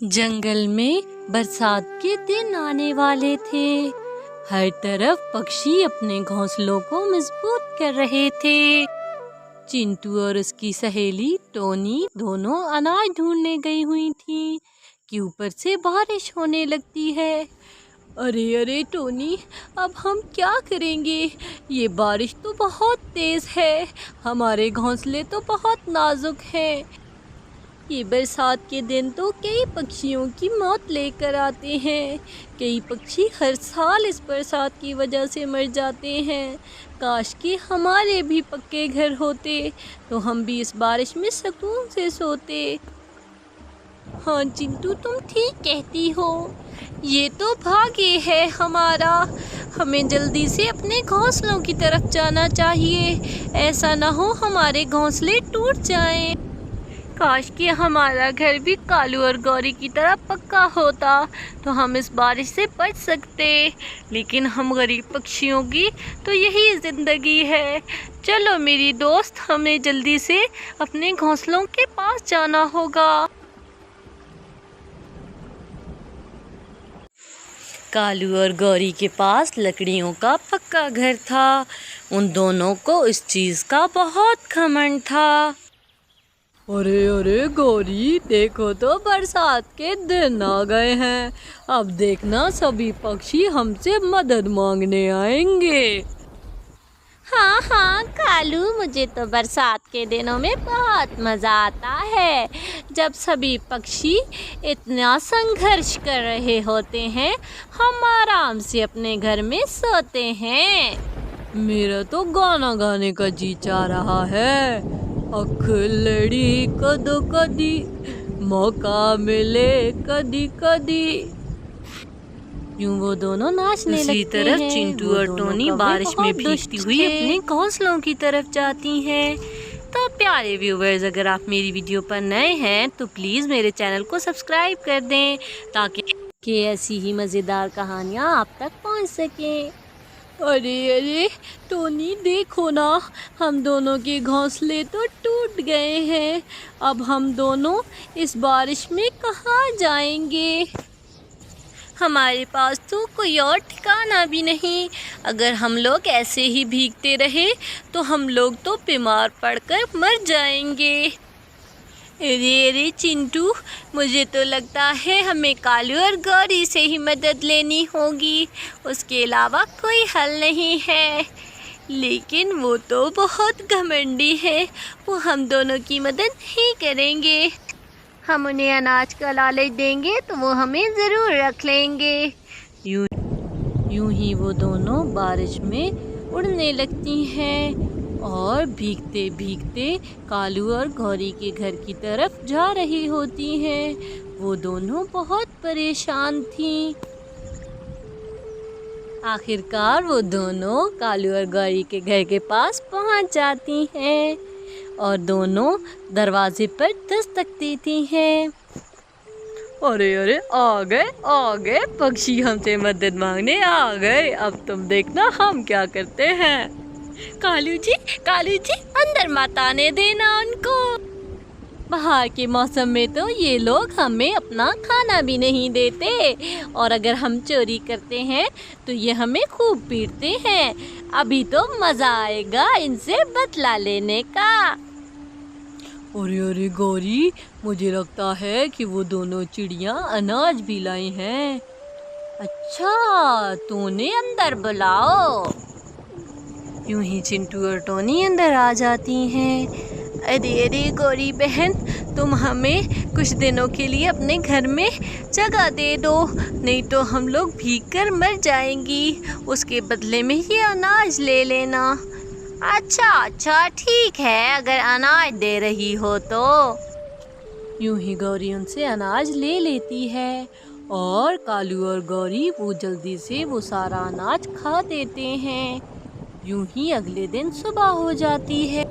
जंगल में बरसात के दिन आने वाले थे। हर तरफ पक्षी अपने घोंसलों को मजबूत कर रहे थे। चिंटू और उसकी सहेली टोनी दोनों अनाज ढूंढने गई हुई थी कि ऊपर से बारिश होने लगती है। अरे अरे टोनी, अब हम क्या करेंगे? ये बारिश तो बहुत तेज़ है, हमारे घोंसले तो बहुत नाजुक हैं। ये बरसात के दिन तो कई पक्षियों की मौत लेकर आते हैं। कई पक्षी हर साल इस बरसात की वजह से मर जाते हैं। काश कि हमारे भी पक्के घर होते तो हम भी इस बारिश में सुकून से सोते। हाँ चिंटू, तुम ठीक कहती हो। ये तो भाग्य है हमारा। हमें जल्दी से अपने घोंसलों की तरफ जाना चाहिए। ऐसा ना हो हमारे घोंसले टूट जाएं। काश कि हमारा घर भी कालू और गौरी की तरह पक्का होता तो हम इस बारिश से बच सकते। लेकिन हम गरीब पक्षियों की तो यही ज़िंदगी है। चलो मेरी दोस्त, हमें जल्दी से अपने घोंसलों के पास जाना होगा। कालू और गौरी के पास लकड़ियों का पक्का घर था। उन दोनों को इस चीज़ का बहुत घमंड था। अरे अरे गौरी, देखो तो बरसात के दिन आ गए हैं। अब देखना सभी पक्षी हमसे मदद मांगने आएंगे। हाँ हाँ कालू, मुझे तो बरसात के दिनों में बहुत मज़ा आता है। जब सभी पक्षी इतना संघर्ष कर रहे होते हैं, हम आराम से अपने घर में सोते हैं। मेरा तो गाना गाने का जी चाह रहा है। अख लड़ी कदो कदी, मौका मिले कदी कदी। यूं वो दोनों नाचने लगते हैं। दूसरी तरफ चिंटू और टोनी बारिश में भीगती हुई अपने घोंसलों की तरफ जाती हैं। तो प्यारे व्यूवर्स, अगर आप मेरी वीडियो पर नए हैं तो प्लीज़ मेरे चैनल को सब्सक्राइब कर दें ताकि ऐसी ही मज़ेदार कहानियाँ आप तक पहुँच सकें। अरे अरे टोनी, देखो ना, हम दोनों के घोंसले तो टूट गए हैं। अब हम दोनों इस बारिश में कहाँ जाएंगे? हमारे पास तो कोई और ठिकाना भी नहीं। अगर हम लोग ऐसे ही भीगते रहे तो हम लोग तो बीमार पड़कर मर जाएंगे। अरे अरे चिंटू, मुझे तो लगता है हमें कालू और गौरी से ही मदद लेनी होगी। उसके अलावा कोई हल नहीं है। लेकिन वो तो बहुत घमंडी है, वो हम दोनों की मदद नहीं करेंगे। हम उन्हें अनाज का लालच देंगे तो वो हमें ज़रूर रख लेंगे। यूं ही वो दोनों बारिश में उड़ने लगती हैं और भीगते भीगते कालू और गौरी के घर की तरफ जा रही होती हैं। वो दोनों बहुत परेशान थीं। आखिरकार वो दोनों कालू और गौरी के घर के पास पहुंच जाती हैं और दोनों दरवाजे पर दस्तक देती हैं। अरे अरे, आ गए पक्षी, हमसे मदद मांगने आ गए। अब तुम देखना हम क्या करते हैं। कालू जी, अंदर मत आने देना उनको। बाहर के मौसम में तो ये लोग हमें अपना खाना भी नहीं देते और अगर हम चोरी करते हैं तो ये हमें खूब पीटते हैं। अभी तो मज़ा आएगा इनसे बदला लेने का। अरे अरे गौरी, मुझे लगता है कि वो दोनों चिड़ियाँ अनाज भी लाई हैं। अच्छा, तो उन्हें अंदर बुलाओ। यूं ही चिंटू और टोनी अंदर आ जाती हैं। अरे अरे गौरी बहन, तुम हमें कुछ दिनों के लिए अपने घर में जगह दे दो, नहीं तो हम लोग भीग कर मर जाएंगी। उसके बदले में ये अनाज ले लेना। अच्छा ठीक है, अगर अनाज दे रही हो तो। यूं ही गौरी उनसे अनाज ले लेती है और कालू और गौरी वो जल्दी से वो सारा अनाज खा देते हैं। यूं ही अगले दिन सुबह हो जाती है।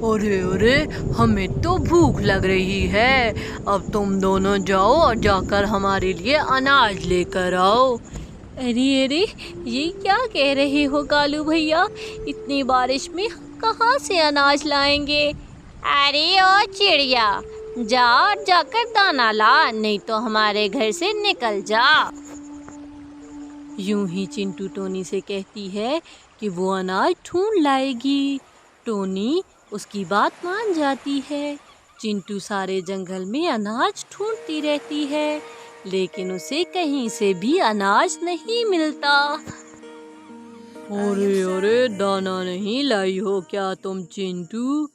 अरे अरे, हमें तो भूख लग रही है। अब तुम दोनों जाओ और जाकर हमारे लिए अनाज लेकर आओ। अरे अरे, ये क्या कह रहे हो कालू भैया? इतनी बारिश में कहाँ से अनाज लाएंगे? अरे ओ चिड़िया, जा और जाकर दाना ला, नहीं तो हमारे घर से निकल जा। यूं ही चिंटू टोनी से कहती है कि वो अनाज ढूंढ लाएगी। टोनी उसकी बात मान जाती है। चिंटू सारे जंगल में अनाज ढूंढती रहती है, लेकिन उसे कहीं से भी अनाज नहीं मिलता। अरे अरे, दाना नहीं लाई हो क्या तुम चिंटू?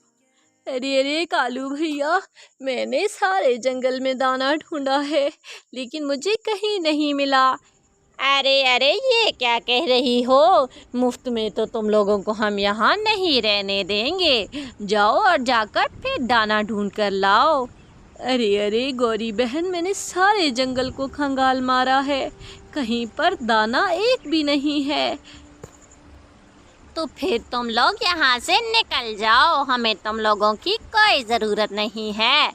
अरे अरे कालू भैया, मैंने सारे जंगल में दाना ढूंढा है, लेकिन मुझे कहीं नहीं मिला। अरे अरे, ये क्या कह रही हो? मुफ्त में तो तुम लोगों को हम यहाँ नहीं रहने देंगे। जाओ और जाकर फिर दाना ढूंढ कर लाओ। अरे अरे गौरी बहन, मैंने सारे जंगल को खंगाल मारा है, कहीं पर दाना एक भी नहीं है। तो फिर तुम लोग यहाँ से निकल जाओ, हमें तुम लोगों की कोई ज़रूरत नहीं है।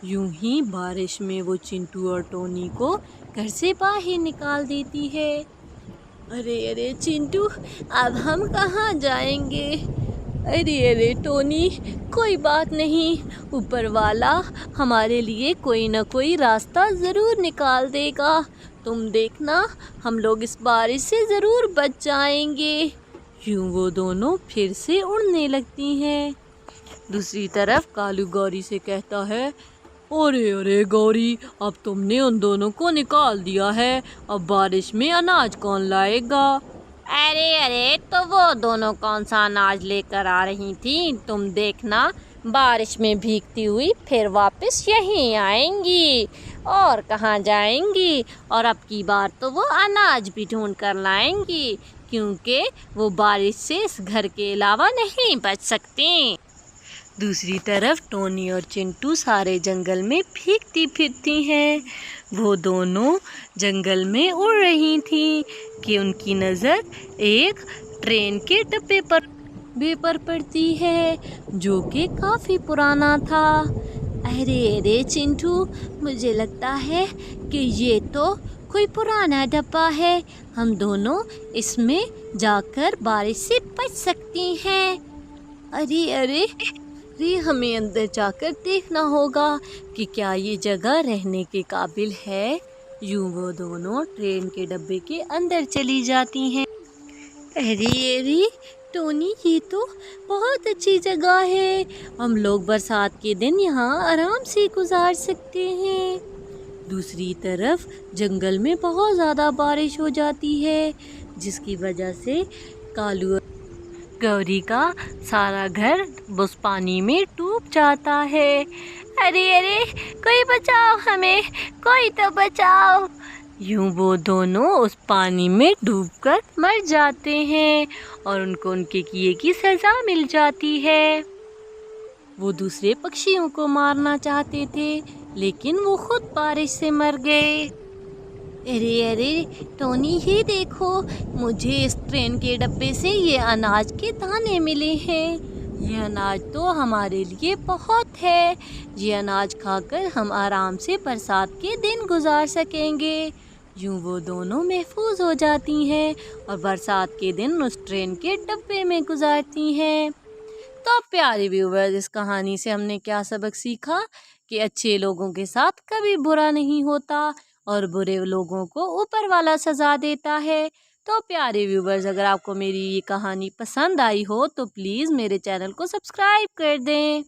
यूं ही बारिश में वो चिंटू और टोनी को घर से बाहर निकाल देती है। अरे अरे चिंटू, अब हम कहाँ जाएंगे? अरे अरे टोनी, कोई बात नहीं, ऊपर वाला हमारे लिए कोई ना कोई रास्ता ज़रूर निकाल देगा। तुम देखना, हम लोग इस बारिश से ज़रूर बच जाएंगे। यूं वो दोनों फिर से उड़ने लगती हैं। दूसरी तरफ कालू गौरी से कहता है, अरे अरे गौरी, अब तुमने उन दोनों को निकाल दिया है, अब बारिश में अनाज कौन लाएगा? अरे अरे, तो वो दोनों कौन सा अनाज लेकर आ रही थी? तुम देखना, बारिश में भीगती हुई फिर वापस यहीं आएंगी, और कहाँ जाएंगी। और अब की बार तो वो अनाज भी ढूंढ कर लाएंगी, क्योंकि वो बारिश से इस घर के अलावा नहीं बच सकती। दूसरी तरफ टोनी और चिंटू सारे जंगल में भीगती फिरती हैं। वो दोनों जंगल में उड़ रही थीं कि उनकी नज़र एक ट्रेन के डब्बे पर पड़ती है, जो कि काफ़ी पुराना था। अरे अरे चिंटू, मुझे लगता है कि ये तो कोई पुराना डब्बा है, हम दोनों इसमें जाकर बारिश से बच सकती हैं। अरे अरे, हमें अंदर जाकर देखना होगा कि क्या ये जगह रहने के काबिल है। यूं वो दोनों ट्रेन के डब्बे के अंदर चली जाती हैं। अरे अरे टोनी, ये तो बहुत अच्छी जगह है, हम लोग बरसात के दिन यहाँ आराम से गुजार सकते हैं। दूसरी तरफ जंगल में बहुत ज़्यादा बारिश हो जाती है, जिसकी वजह से कालू गौरी का सारा घर उस पानी में डूब जाता है। अरे अरे, कोई बचाओ हमें, कोई तो बचाओ। यूं वो दोनों उस पानी में डूबकर मर जाते हैं और उनको उनके किए की सज़ा मिल जाती है। वो दूसरे पक्षियों को मारना चाहते थे, लेकिन वो खुद बारिश से मर गए। अरे अरे टोनी, ये देखो, मुझे इस ट्रेन के डब्बे से ये अनाज के दाने मिले हैं। ये अनाज तो हमारे लिए बहुत है, ये अनाज खाकर हम आराम से बरसात के दिन गुजार सकेंगे। यूं वो दोनों महफूज हो जाती हैं और बरसात के दिन उस ट्रेन के डब्बे में गुजारती हैं। तो प्यारे व्यूवर्स, इस कहानी से हमने क्या सबक सीखा कि अच्छे लोगों के साथ कभी बुरा नहीं होता और बुरे लोगों को ऊपर वाला सज़ा देता है। तो प्यारे व्यूवर्स, अगर आपको मेरी ये कहानी पसंद आई हो तो प्लीज़ मेरे चैनल को सब्सक्राइब कर दें।